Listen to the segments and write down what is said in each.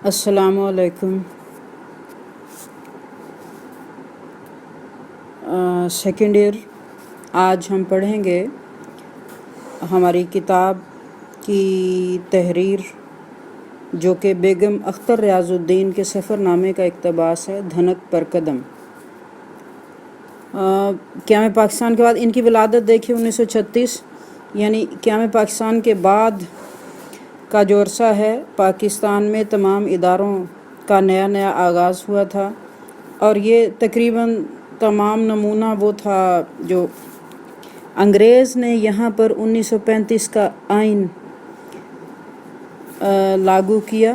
السلام علیکم۔ Second year, آج ہم پڑھیں گے ہماری کتاب کی تحریر جو کہ بیگم اختر ریاض الدین کے سفر نامے کا اقتباس ہے، دھنک پر قدم۔ قیام پاکستان کے بعد ان کی ولادت دیکھیں 1936، یعنی قیام پاکستان کے بعد کا جو عرصہ ہے پاکستان میں تمام اداروں کا نیا آغاز ہوا تھا، اور یہ تقریباً تمام نمونہ وہ تھا جو انگریز نے یہاں پر 1935 کا آئین لاگو کیا،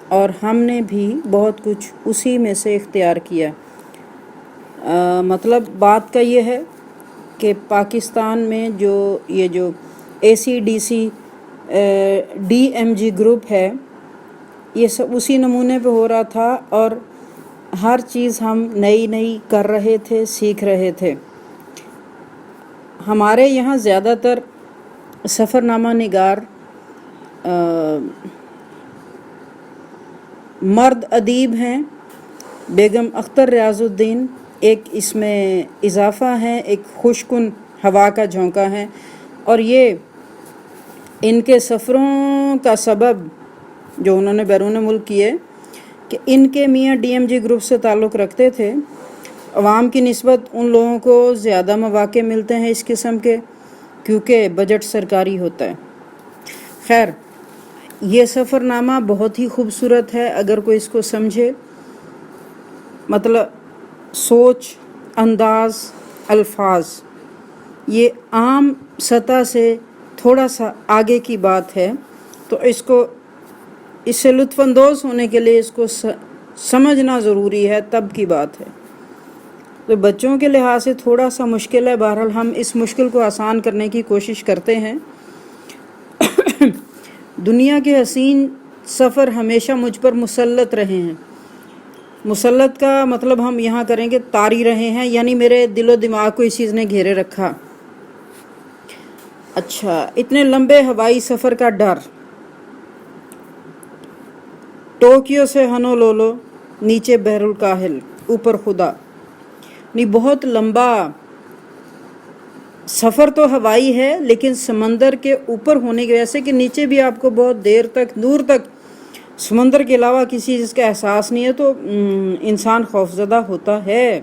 اور ہم نے بھی بہت کچھ اسی میں سے اختیار کیا۔ مطلب بات کا یہ ہے کہ پاکستان میں جو ACDC DMG گروپ ہے، یہ سب اسی نمونے پہ ہو رہا تھا، اور ہر چیز ہم نئی کر رہے تھے، سیکھ رہے تھے۔ ہمارے یہاں زیادہ تر سفر نامہ نگار مرد ادیب ہیں۔ بیگم اختر ریاض الدین ایک اس میں اضافہ ہے، ایک خوشکن ہوا کا جھونکا ہے، اور یہ ان کے سفروں کا سبب جو انہوں نے بیرون ملک کیے کہ ان کے میاں DMG گروپ سے تعلق رکھتے تھے۔ عوام کی نسبت ان لوگوں کو زیادہ مواقع ملتے ہیں اس قسم کے، کیونکہ بجٹ سرکاری ہوتا ہے۔ خیر، یہ سفر نامہ بہت ہی خوبصورت ہے اگر کوئی اس کو سمجھے۔ مطلب سوچ، انداز، الفاظ، یہ عام سطح سے تھوڑا سا آگے کی بات ہے، تو اس سے لطف اندوز ہونے کے لیے اس کو سمجھنا ضروری ہے، تب کی بات ہے۔ تو بچوں کے لحاظ سے تھوڑا سا مشکل ہے، بہرحال ہم اس مشکل کو آسان کرنے کی کوشش کرتے ہیں۔ دنیا کے حسین سفر ہمیشہ مجھ پر مسلط رہے ہیں۔ مسلط کا مطلب ہم یہاں کریں گے طاری رہے ہیں، یعنی میرے دل و دماغ کو اس چیز نے گھیرے رکھا۔ اچھا، اتنے لمبے ہوائی سفر کا ڈر، ٹوکیو سے ہنولولو، نیچے بحر الکاہل، اوپر خدا، نہیں بہت لمبا سفر تو ہوائی ہے، لیکن سمندر کے اوپر ہونے کی وجہ سے کہ نیچے بھی آپ کو بہت دیر تک، دور تک سمندر کے علاوہ کسی چیز کا احساس نہیں ہے، تو انسان خوفزدہ ہوتا ہے۔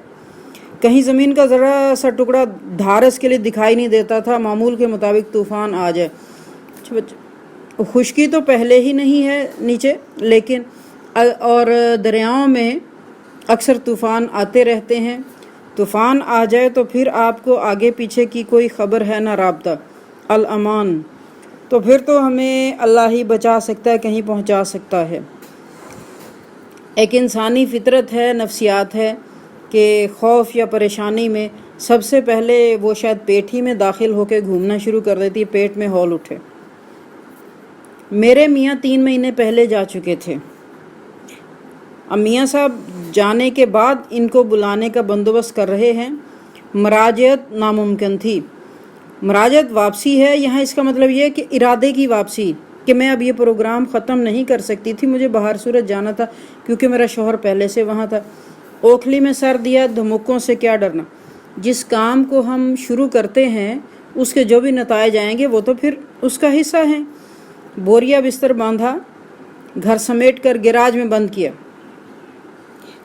کہیں زمین کا ذرا سا ٹکڑا ڈھارس کے لیے دکھائی نہیں دیتا تھا، معمول کے مطابق طوفان آ جائے۔ خشکی تو پہلے ہی نہیں ہے نیچے، لیکن اور دریاؤں میں اکثر طوفان آتے رہتے ہیں۔ طوفان آ جائے تو پھر آپ کو آگے پیچھے کی کوئی خبر ہے نہ رابطہ، الامان، تو پھر تو ہمیں اللہ ہی بچا سکتا ہے، کہیں پہنچا سکتا ہے۔ ایک انسانی فطرت ہے، نفسیات ہے کہ خوف یا پریشانی میں سب سے پہلے وہ شاید پیٹ ہی میں داخل ہو کے گھومنا شروع کر دیتی ہے، پیٹ میں ہول اٹھے۔ میرے میاں 3 مہینے پہلے جا چکے تھے۔ اب میاں صاحب جانے کے بعد ان کو بلانے کا بندوبست کر رہے ہیں۔ مراجعت ناممکن تھی۔ مراجعت واپسی ہے، یہاں اس کا مطلب یہ ہے کہ ارادے کی واپسی، کہ میں اب یہ پروگرام ختم نہیں کر سکتی تھی، مجھے باہر صورت جانا تھا کیونکہ میرا شوہر پہلے سے وہاں تھا۔ اوکھلی میں سر دیا، دھمکوں سے کیا ڈرنا۔ جس کام کو ہم شروع کرتے ہیں اس کے جو بھی نتائج آئیں گے وہ تو پھر اس کا حصہ ہیں۔ بوریا بستر باندھا، گھر سمیٹ کر گیراج میں بند کیا۔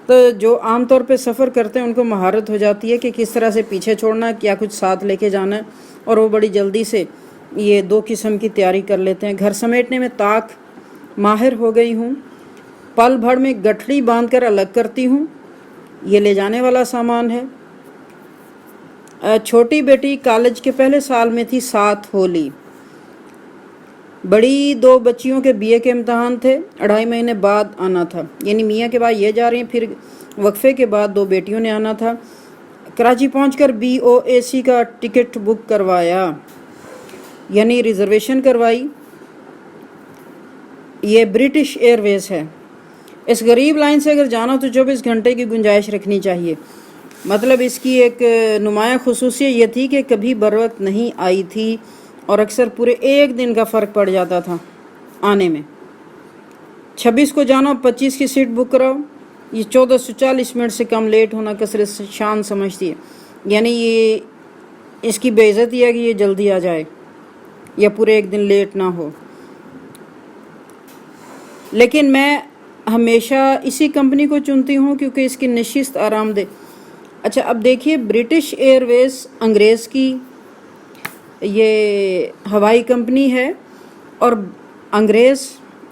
تو جو عام طور پہ سفر کرتے ہیں ان کو مہارت ہو جاتی ہے کہ کس طرح سے پیچھے چھوڑنا ہے، کیا کچھ ساتھ لے کے جانا ہے، اور وہ بڑی جلدی سے یہ 2 قسم کی تیاری کر لیتے ہیں۔ گھر سمیٹنے میں طاق ماہر ہو گئی ہوں، پل بھر میں گٹھڑی باندھ کر الگ کرتی ہوں، یہ لے جانے والا سامان ہے۔ چھوٹی بیٹی کالج کے پہلے سال میں تھی، 7 ہولی۔ بڑی 2 بچیوں کے BA کے امتحان تھے، 2.5 مہینے بعد آنا تھا، یعنی میاں کے بعد یہ جا رہی ہیں، پھر وقفے کے بعد 2 بیٹیوں نے آنا تھا۔ کراچی پہنچ کر BOAC کا ٹکٹ بک کروایا، یعنی ریزرویشن کروائی۔ یہ برٹش ایئر ویز ہے۔ اس غریب لائن سے اگر جانا تو 24 گھنٹے کی گنجائش رکھنی چاہیے۔ مطلب اس کی ایک نمایاں خصوصیت یہ تھی کہ کبھی بروقت نہیں آئی تھی، اور اکثر پورے ایک دن کا فرق پڑ جاتا تھا آنے میں. 26 کو جانا 25 کی سیٹ بک کراؤ. یہ 1440 منٹ سے کم لیٹ ہونا کثرت سے شان سمجھتی ہے. یعنی یہ اس کی بے عزتی ہے کہ یہ جلدی آ جائے یا پورے ایک دن لیٹ نہ ہو. لیکن میں ہمیشہ اسی کمپنی کو چنتی ہوں کیونکہ اس کی نشست آرام دہ. اچھا اب دیکھیے برٹش ایئر ویز انگریز کی یہ ہوائی کمپنی ہے اور انگریز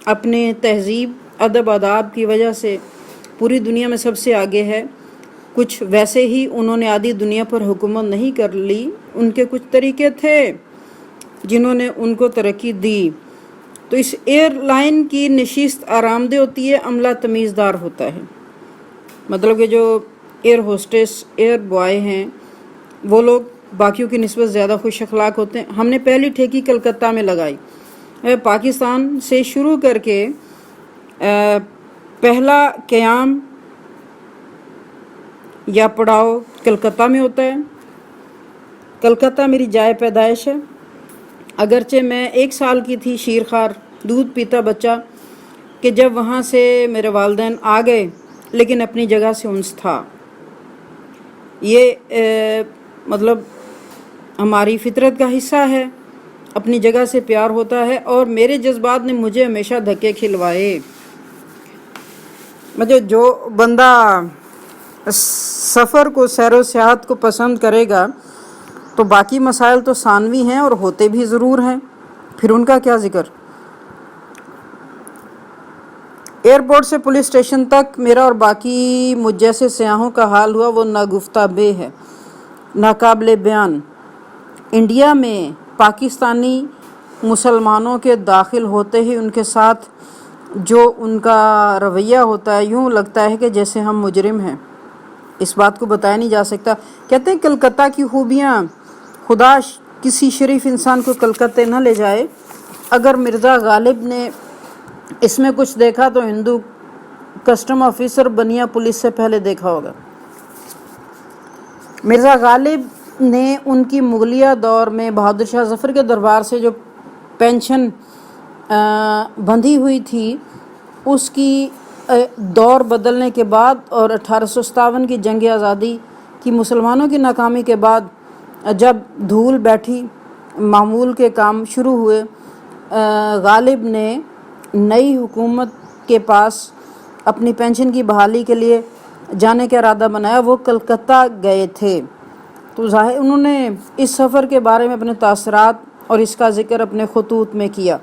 اپنے تہذیب ادب آداب کی وجہ سے پوری دنیا میں سب سے آگے ہے. کچھ ویسے ہی انہوں نے آدھی دنیا پر حکومت نہیں کر لی، ان کے کچھ طریقے تھے جنہوں نے ان کو ترقی دی. تو اس ایئر لائن کی نشست آرام دہ ہوتی ہے، عملہ تمیزدار ہوتا ہے. مطلب کہ جو ایئر ہوسٹس ایئر بوائے ہیں وہ لوگ باقیوں کی نسبت زیادہ خوش اخلاق ہوتے ہیں. ہم نے پہلی ٹھیکی کلکتہ میں لگائی. پاکستان سے شروع کر کے پہلا قیام یا پڑاؤ کلکتہ میں ہوتا ہے. کلکتہ میری جائے پیدائش ہے. اگرچہ میں 1 سال کی تھی، شیرخوار دودھ پیتا بچہ، کہ جب وہاں سے میرے والدین آ گئے، لیکن اپنی جگہ سے انس تھا. یہ مطلب ہماری فطرت کا حصہ ہے، اپنی جگہ سے پیار ہوتا ہے، اور میرے جذبات نے مجھے ہمیشہ دھکے کھلوائے. مطلب جو بندہ سفر کو سیر و سیاحت کو پسند کرے گا تو باقی مسائل تو ثانوی ہیں اور ہوتے بھی ضرور ہیں، پھر ان کا کیا ذکر. ایئرپورٹ سے پولیس اسٹیشن تک میرا اور باقی مجھ جیسے سیاحوں کا حال ہوا وہ ناگفتہ بے ہے، ناقابل بیان. انڈیا میں پاکستانی مسلمانوں کے داخل ہوتے ہی ان کے ساتھ جو ان کا رویہ ہوتا ہے، یوں لگتا ہے کہ جیسے ہم مجرم ہیں. اس بات کو بتایا نہیں جا سکتا. کہتے ہیں کلکتہ کی خوبیاں، خدا کسی شریف انسان کو کلکتہ نہ لے جائے. اگر مرزا غالب نے اس میں کچھ دیکھا تو ہندو کسٹم آفیسر بنیا پولیس سے پہلے دیکھا ہوگا. مرزا غالب نے ان کی مغلیہ دور میں بہادر شاہ ظفر کے دربار سے جو پینشن بندھی ہوئی تھی، اس کی دور بدلنے کے بعد اور 1857 کی جنگ آزادی کی مسلمانوں کی ناکامی کے بعد جب دھول بیٹھی، معمول کے کام شروع ہوئے، غالب نے نئی حکومت کے پاس اپنی پینشن کی بحالی کے لیے جانے کا ارادہ بنایا. وہ کلکتہ گئے تھے. تو ظاہر انہوں نے اس سفر کے بارے میں اپنے تاثرات اور اس کا ذکر اپنے خطوط میں کیا.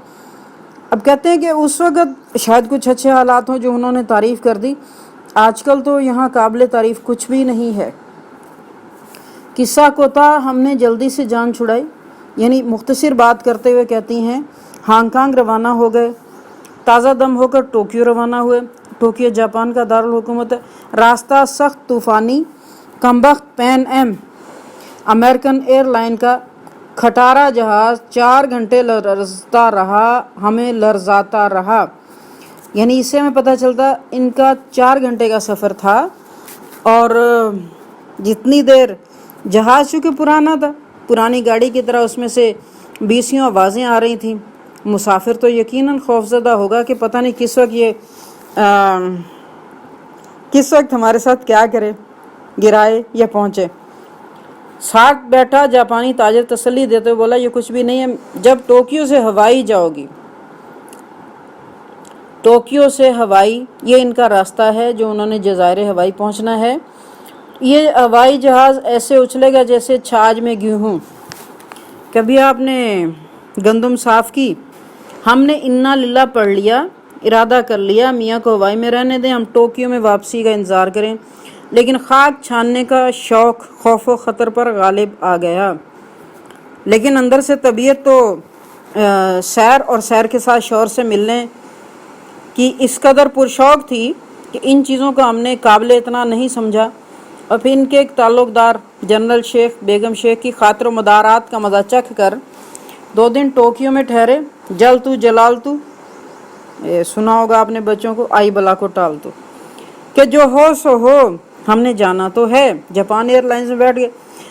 اب کہتے ہیں کہ اس وقت شاید کچھ اچھے حالات ہوں جو انہوں نے تعریف کر دی. آج کل تو یہاں قابل تعریف کچھ بھی نہیں ہے. قصہ کوتا ہم نے جلدی سے جان چھڑائی. یعنی مختصر بات کرتے ہوئے کہتی ہیں ہانگ کانگ روانہ ہو گئے، تازہ دم ہو کر ٹوکیو روانہ ہوئے. ٹوکیو جاپان کا دارالحکومت ہے. راستہ سخت طوفانی، کمبخت Pan Am American airline کا کھٹارا جہاز 4 گھنٹے لرزتا رہا، ہمیں لرزاتا رہا. یعنی اس سے ہمیں پتہ چلتا ان کا 4 گھنٹے کا سفر تھا. اور جتنی دیر جہاز چونکہ پرانا تھا، پرانی گاڑی کی طرح اس میں سے بیسیوں آوازیں آ رہی تھیں. مسافر تو یقیناً خوفزدہ ہوگا کہ پتہ نہیں کس وقت ہمارے ساتھ کیا کرے، گرائے یا پہنچے. ساتھ بیٹھا جاپانی تاجر تسلی دیتے ہوئے بولا یہ کچھ بھی نہیں ہے. جب ٹوکیو سے ہوائی جاؤ گی، ٹوکیو سے ہوائی، یہ ان کا راستہ ہے جو انہوں نے جزائر ہوائی پہنچنا ہے. یہ ہوائی جہاز ایسے اچھلے گا جیسے چھاج میں گیہوں. کبھی آپ نے گندم صاف کی؟ ہم نے انا للہ پڑھ لیا، ارادہ کر لیا میاں کو ہوائی میں رہنے دیں، ہم ٹوکیو میں واپسی کا انتظار کریں. لیکن خاک چھاننے کا شوق خوف و خطر پر غالب آ گیا. لیکن اندر سے طبیعت تو سیر اور سیر کے ساتھ شوہر سے ملنے کی اس قدر پرشوق تھی کہ ان چیزوں کو ہم نے قابل اتنا نہیں سمجھا. اور پھر ان کے ایک تعلق دار جنرل شیخ بیگم شیخ کی خاطر و مدارات کا مزہ چکھ کر 2 دن ٹوکیو میں ٹھہرے. جل تو جلال تو، یہ سنا ہوگا آپ نے بچوں کو، آئی بلا کو ٹال تو، کہ جو ہو سو ہو، ہم نے جانا تو ہے. جاپان ایئر لائنز میں بیٹھ گئے.